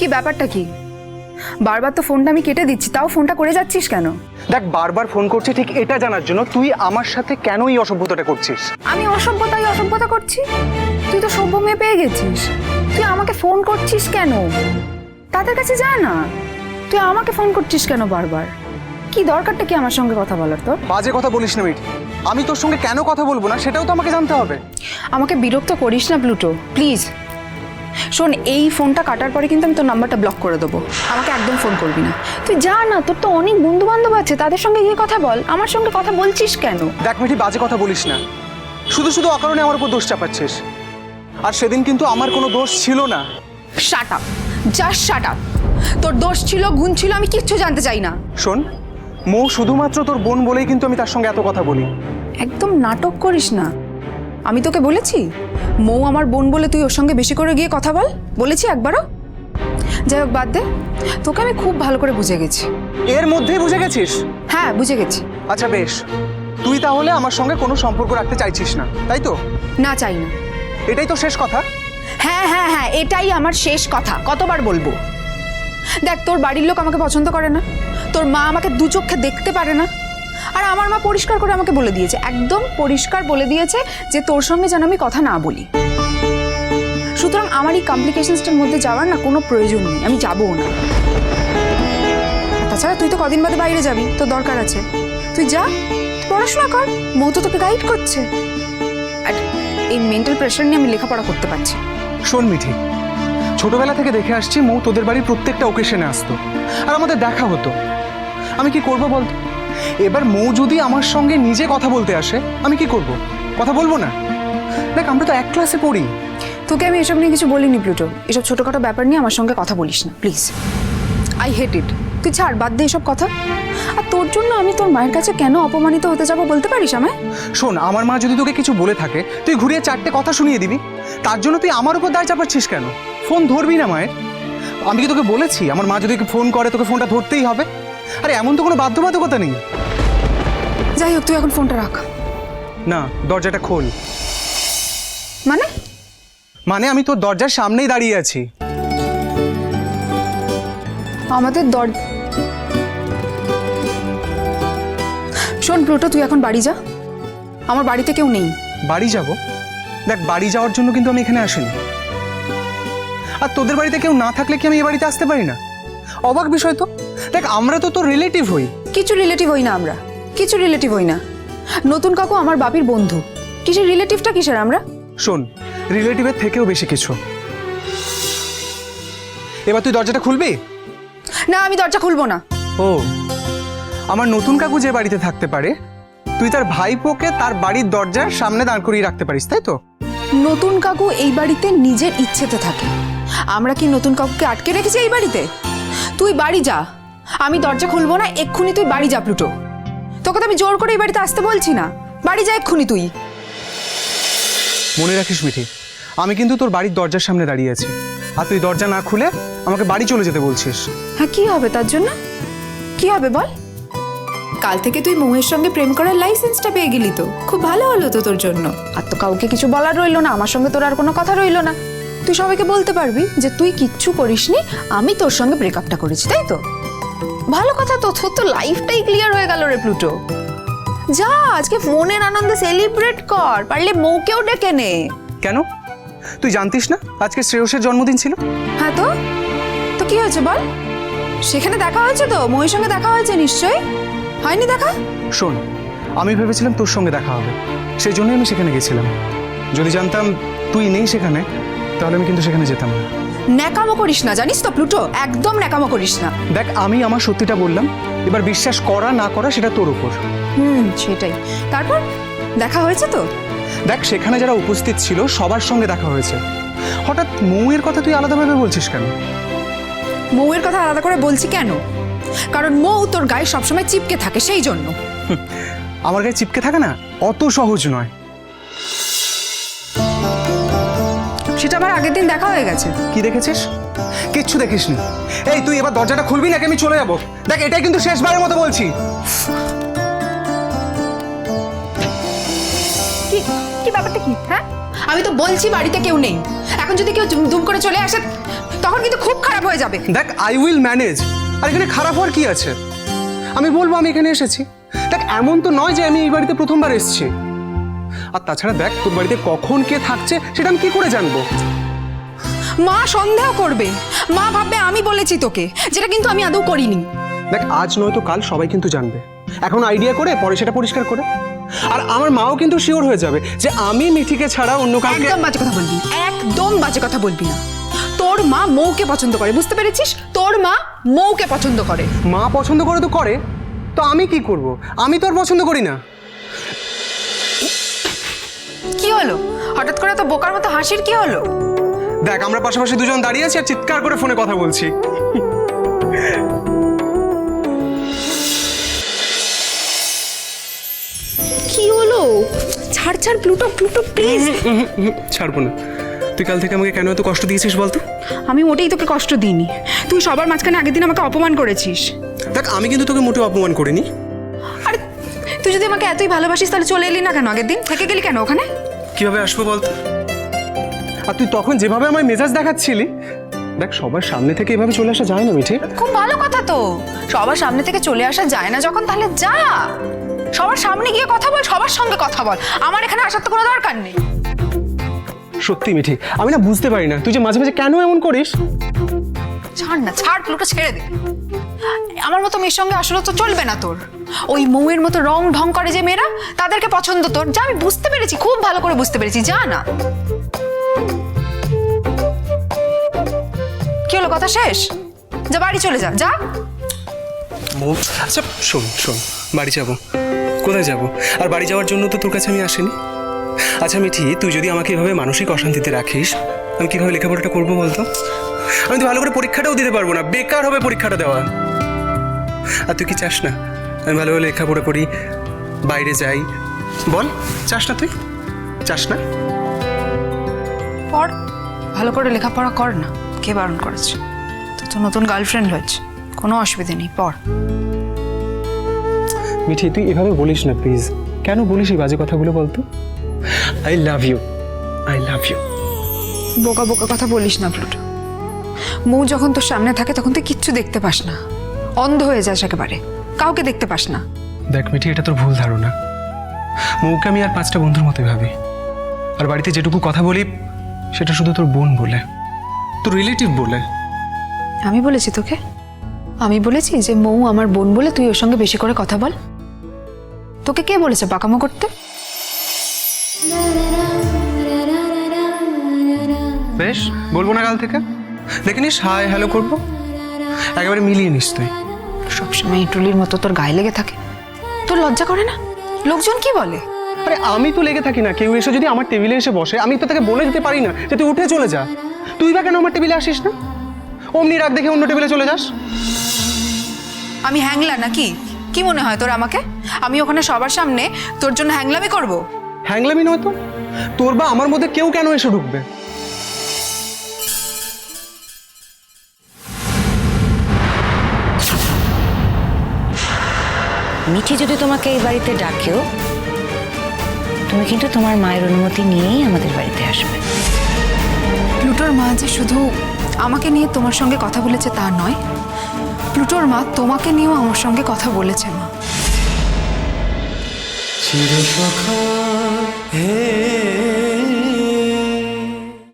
কি ব্যাপারটা কি? বারবার তো ফোনটা আমি কেটে দিচ্ছি, তাও ফোনটা করে যাচ্ছিস কেন? দেখ বারবার ফোন করছি ঠিক এটা জানার জন্য তুই আমার সাথে কেন এই অসভ্যতাটা করছিস। আমি অসভ্যতা করছি? তুই তো সভ্য মেয়ে পেয়ে গেছিস, তুই আমাকে ফোন করছিস কেন? তাদের কাছে যা না, তুই আমাকে ফোন করছিস কেন বারবার? কি দরকারটা কি আমার সঙ্গে কথা বলার তোর? বাজে কথা বলিস না মিঠি, আমি তোর সঙ্গে কেন কথা বলবো না সেটাও তো আমাকে জানতে হবে। আমাকে বিরক্ত করিস না প্লুটো, প্লিজ। শোন, এই ফোনটা কাটার পরে কিন্তু আমি তোর নাম্বারটা ব্লক করে দেবো। আমাকে একদম ফোন করবি না। তুই যা না, তোর তো অনেক বন্ধু বান্ধব আছে, তাদের সঙ্গে গিয়ে কথা বল। আমার সঙ্গে কথা বলছিস কেন? দেখ মিঠি, বাজে কথা বলিস না, শুধু শুধু অকারণে আমার উপর দোষ চাপাচ্ছিস। আর সেদিন কিন্তু আমার কোনো দোষ ছিল না। Shut up, just shut up. তোর দোষ ছিল, গুণ ছিল, আমি কিচ্ছু জানতে চাই না। শোন, মৌ শুধুমাত্র তোর বোন বলেই কিন্তু আমি তার সঙ্গে এত কথা বলি। একদম নাটক করিস না। আমি তোকে বলেছি মৌ আমার বোন বলে তুই ওর সঙ্গে বেশি করে গিয়ে কথা বল? বলেছি একবারও? যাই হোক, বাদ দে। তোকে আমি খুব ভালো করে বুঝে গেছি। এর মধ্যেই বুঝে গেছিস? হ্যাঁ, বুঝে গেছি। আচ্ছা বেশ, তুই তাহলে আমার সঙ্গে কোনো সম্পর্ক রাখতে চাইছিস না, তাই তো? না, চাই না। এটাই তো শেষ কথা? হ্যাঁ হ্যাঁ হ্যাঁ, এটাই আমার শেষ কথা। কতবার বলবো? দেখ, তোর বাড়ির লোক আমাকে পছন্দ করে না, তোর মা আমাকে দু চোখে দেখতে পারে না, আর আমার মা পরিষ্কার করে আমাকে বলে দিয়েছে, একদম পরিষ্কার বলে দিয়েছে যে তোর সঙ্গে যেন আমি কথা না বলি। সুতরাং আমার এই কমপ্লিকেশনসটার মধ্যে যাওয়ার না কোনো প্রয়োজন নেই, আমি যাবও না। তাছাড়া তুই তো কদিন বাদে বাইরে যাবি, তোর দরকার আছে, তুই যা, পড়াশোনা কর। মৌ তো তোকে গাইড করছে, আর এই মেন্টাল প্রেশার নিয়ে আমি লেখাপড়া করতে পারছি। শোন মিঠি, ছোটবেলা থেকে দেখে আসছি মৌ তোদের বাড়ির প্রত্যেকটা ওকেশনে আসতো আর আমাদের দেখা হতো। আমি কি করব বলতো? এবার মৌ যদি আমার সঙ্গে নিজে কথা বলতে আসে, আমি কি করব? কথা বলবো না? দেখ, আমরা তো এক ক্লাসে পড়ি। তোকে আমি এসব নিয়ে কিছু বলিনি প্লুটো। এসব ছোটখাটো ব্যাপার নিয়ে আমার সঙ্গে কথা বলিস না, প্লিজ। আই হেট ইট। তুই ছাড়, বাদ দে এসব কথা। আর তোর জন্য আমি তোর মায়ের কাছে কেন অপমানিত হতে যাবো বলতে পারিস আমায়? শোন, আমার মা যদি তোকে কিছু বলে থাকে, তুই ঘুরিয়ে চারটে কথা শুনিয়ে দিবি। তার জন্য তুই আমার উপর দায় চাপাচ্ছিস কেন? ফোন ধরবি না মায়ের? আমি কি তোকে বলেছি আমার মা যদি ফোন করে তোকে ফোনটা ধরতেই হবে? আরে এমন তো কোনো বাধ্যবাধকতা নেই। যাই হোক, তুই এখন ফোনটা রাখ। না, দরজাটা খোল। মানে? মানে আমি তোর দরজার সামনেই দাঁড়িয়ে আছি। আমাদের শোন প্লুটো, তুই এখন বাড়ি যা। আমার বাড়িতে কেউ নেই। বাড়ি যাব? দেখ, বাড়ি যাওয়ার জন্য কিন্তু আমি এখানে আসিনি। আর তোদের বাড়িতে কেউ না থাকলে কি আমি এই বাড়িতে আসতে পারি না? অবাক বিষয় তো। দেখ, আমরা তো তোর রিলেটিভ হই। কিছু রিলেটিভ হই না আমরা, কিছু রিলেটিভ হই না। নতুন কাকু আমার বাপির বন্ধু, কিসের রিলেটিভটা কিসের আমরা? শোন, রিলেটিভের থেকেও বেশি কিছু। এবার তুই দরজাটা খুলবি? না, আমি দরজা খুলবো না। ও, আমার নতুন কাকু যে বাড়িতে থাকতে পারে, তুই তার ভাইপোকে তার বাড়ির দরজার সামনে দাঁড় করিয়ে রাখতে পারিস, তাই তো? নতুন কাকু এই বাড়িতে নিজের ইচ্ছেতে থাকে। আমরা কি নতুন কাকুকে আটকে রেখেছি এই বাড়িতে? তুই বাড়ি যা, আমি দরজা খুলবো না। এক্ষুনি তুই বাড়ি যা প্লুটো। তোকে তো আমি জোর করে এই বাড়িতে আসতে বলছি না। বাড়ি যা এক্ষুনি তুই। মনে রাখিস মিঠি, আমি কিন্তু তোর বাড়ির দরজার সামনে দাঁড়িয়ে আছি, আর তুই দরজা না খুলে আমাকে বাড়ি চলে যেতে বলছিস। হ্যাঁ, কি হবে তার জন্য? কি হবে বল? কাল থেকে তুই মৌয়ের সঙ্গে প্রেম করার লাইসেন্সটা পেয়ে গেলি, তো খুব ভালো হলো তো তোর জন্য। আর তো কাউকে কিছু বলার রইলো না, আমার সঙ্গে তোর আর কোনো কথা রইলো না। তুই সবাইকে বলতে পারবি যে তুই কিচ্ছু করিসনি, আমি তোর সঙ্গে ব্রেকআপটা করেছি, তাই তো? ভালো কথা তো, তোর তো লাইফটাই ক্লিয়ার হয়ে গেল রে প্লুটো। যা, আজকে ফোনের আনন্দে সেলিব্রেট কর, পারলে মৌকেও ডেকে নে। কেন? তুই জানতিস না আজকে শ্রেয়সের জন্মদিন ছিল? হ্যাঁ, তো তো কি হয়েছে বল? সেখানে দেখা হয়েছে তো, মৌয়ের সঙ্গে দেখা হয়েছে নিশ্চয়ই। হয়নি দেখা? শোন, আমি ভেবেছিলাম তোর সঙ্গে দেখা হবে, সেই জন্যই আমি সেখানে গেছিলাম। যদি জানতাম তুই নেই সেখানে, তাহলে আমি কিন্তু সেখানে যেতাম না। ন্যাকামো করিস না, জানিস তো প্লুটো, একদম ন্যাকামো করিস না। দেখ, আমি আমার সত্যিটা বললাম, এবার বিশ্বাস করা না করা সেটা তোর উপর। সেটাই। তারপর দেখা হয়েছে তো? দেখ, সেখানে যারা উপস্থিত ছিল সবার সঙ্গে দেখা হয়েছে। হঠাৎ মৌয়ের কথা তুই আলাদাভাবে বলছিস কেন? মৌয়ের কথা আলাদা করে বলছি কেন? কারণ মৌ তোর গায়ে সবসময় চিপকে থাকে, সেই জন্য। আমার গায়ে চিপকে থাকে না, অত সহজ নয়। সেটা আমার আগের দিন দেখা হয়ে গেছে। কি দেখেছিস? কিচ্ছু দেখিসনি। এই, তুই এবার দরজাটা খুলবি নাকি আমি চলে যাবো? দেখ, এটাই কিন্তু শেষবারের মতো বলছি। কি কি ব্যাপারটা কি? হ্যাঁ, আমি তো বলছি বাড়িতে কেউ নেই। এখন যদি কেউ দুম করে চলে আসে, তখন কিন্তু খুব খারাপ হয়ে যাবে। দেখ, আই উইল ম্যানেজ। আর এখানে খারাপ হওয়ার কি আছে? আমি বলবো আমি এখানে এসেছি। দেখ, এমন তো নয় যে আমি এই বাড়িতে প্রথমবার এসেছি। আর তাছাড়া দেখ, তোর বাড়িতে কখন কে থাকছে সেটা আমি কি করে জানবো? মা সন্দেহ করবে, মা ভাববে আমি বলেছি তোকে, যেটা কিন্তু আমি আদৌ করিনি। দেখ, আজ নয়তো কাল সবাই কিন্তু জানবে। এখন আইডিয়া করে পরে সেটা পরিষ্কার করে। আর আমার মাও কিন্তু শিওর হয়ে যাবে যে আমি মিঠিকে ছাড়া অন্য কাউকে। একদম বাজে কথা বলবি, একদম বাজে কথা বলবি না। তোর মা মৌকে পছন্দ করে, বুঝতে পেরেছিস? তোর মা মৌকে পছন্দ করে। মা পছন্দ করে তো করে, তো আমি কি করব? আমি তো আর পছন্দ করি না। কি হলো হঠাৎ করে তো বোকার মতো হাসির? কি হলো? দেখ, আমরা পাশাপাশি দুজন দাঁড়িয়ে আছি আর চিৎকার করে ফোনে কথা বলছি। কি হলো? ছাড় ছাড় প্লুটো, প্লুটো প্লিজ। ছাড়বো না। তুই কাল থেকে আমাকে কেন এত কষ্ট দিয়েছিস বলতো? আমি মোটেই তোকে কষ্ট দিইনি। তুই সবার মাঝখানে আগের দিন আমাকে অপমান করেছিস। দেখ, আমি কিন্তু তোকে মোটেও অপমান করিনি। আরে তুই যদি আমাকে এতই ভালোবাসিস তাহলে চলে এলি না কেন? আগের দিন থেকে গেলি কেন ওখানে? কিভাবে আসবো বলতো? আর তুই তখন যেভাবে আমার মেজাজ দেখাচ্ছিলি, দেখ, সবার সামনে থেকে এভাবে চলে আসা যায় না মিঠি। খুব ভালো কথা তো, সবার সামনে থেকে চলে আসা যায় না যখন, তাহলে যা সবার সামনে গিয়ে কথা বল, সবার সঙ্গে কথা বল। আমার এখানে আসার তো কোনো দরকার নেই। সত্যি মিঠি, আমি না বুঝতে পারি না তুই যে মাঝে মাঝে কেন এমন করিস। ছাড় না, ছাড়, প্লুটো ছেড়ে দে। আমার মতো মেয়ের সঙ্গে আসলে তো চলবে না তোর। ওই মৌয়ের মতো রং ঢং করে যে মেয়েরা, তাদেরকে পছন্দ তোর। যা, আমি বুঝতে পেরেছি, খুব ভালো করে বুঝতে পেরেছি। যা না। কি হলো, কথা শেষ? যা, বাড়ি চলে যা, যা। আচ্ছা শোন শোন, বাড়ি যাব। কোথায় যাব? আর বাড়ি যাওয়ার জন্য তো তোর কাছে আমি আসিনি। আচ্ছা মিঠি, তুই যদি আমাকে এভাবে মানসিক অশান্তিতে রাখিস, আমি কিভাবে লেখাপড়াটা করবো বলতো? আমি তো ভালো করে পরীক্ষাটাও দিতে পারবো না, বেকার হবে পরীক্ষাটা দেওয়া। আর তুই কি চাস না আমি ভালোভাবে লেখাপড়া করি, বাইরে যাই? বল, চাস না? তুই চাস না? পড়, ভালো করে লেখাপড়া কর না। কে বারণ করেছে? তোর তো নতুন গার্লফ্রেন্ড হয়েছে, কোনো অসুবিধা নেই, পড়। মিঠি, তুই এভাবে বলিস না প্লিজ। কেন বলিস এই বাজে কথাগুলো বলতো? I love you, I love you. বোকা বোকা কথা বলিস না প্লুটো। মৌ যখন তোর সামনে থাকে তখন তুই কিচ্ছু দেখতে পাস না, অন্ধ হয়ে যাস একেবারে, কাউকে দেখতে পাস না। দেখ মিঠি, এটা তোর ভুল ধারণা। মৌকে আমি আর 5টা বন্ধুর মতোই ভাবি। আর বাড়িতে যেটুকু কথা বলি সেটা শুধু তোর বোন বলে, তোর রিলেটিভ বলে। আমি বলেছি তোকে? আমি বলেছি যে মৌ আমার বোন বলে তুই ওর সঙ্গে বেশি করে কথা বল? তোকে কে বলেছে পাকামো করতে? বেশ, বলবো না কাল থেকে। দেখে নিস, হাই হ্যালো করবো, একেবারে মিলিয়ে নিস তুই। সবসময় টুলির মতো তোর গায়ে লেগে থাকে। তোর লজ্জা করে না? লোকজন কি বলে? আরে আমি তো লেগে থাকি না, কেউ এসে যদি আমার টেবিলে এসে বসে, আমি তো তাকে বলে দিতে পারি না যে তুই উঠে চলে যা। তুই বা কেন আমার টেবিলে আসিস না? অমনি রাগ দেখে অন্য টেবিলে চলে যাস। আমি হ্যাংলা নাকি? কি মনে হয় তোর আমাকে? আমি ওখানে সবার সামনে তোর জন্য হ্যাংলামি করব? হ্যাংলামি নয় তো, তোর বা আমার মধ্যে কেউ কেন এসে ঢুকবে? মিঠি যদি তোমাকে এই বাড়িতে ডাকেও, তুমি কিন্তু তোমার মায়ের অনুমতি নিয়েই আমাদের বাড়িতে আসবে। প্লুটোর মা যে শুধু আমাকে নিয়ে তোমার সঙ্গে কথা বলেছে তা নয়, প্লুটোর মা তোমাকে নিয়েও আমার সঙ্গে কথা বলেছে। মা, চিরসখা হে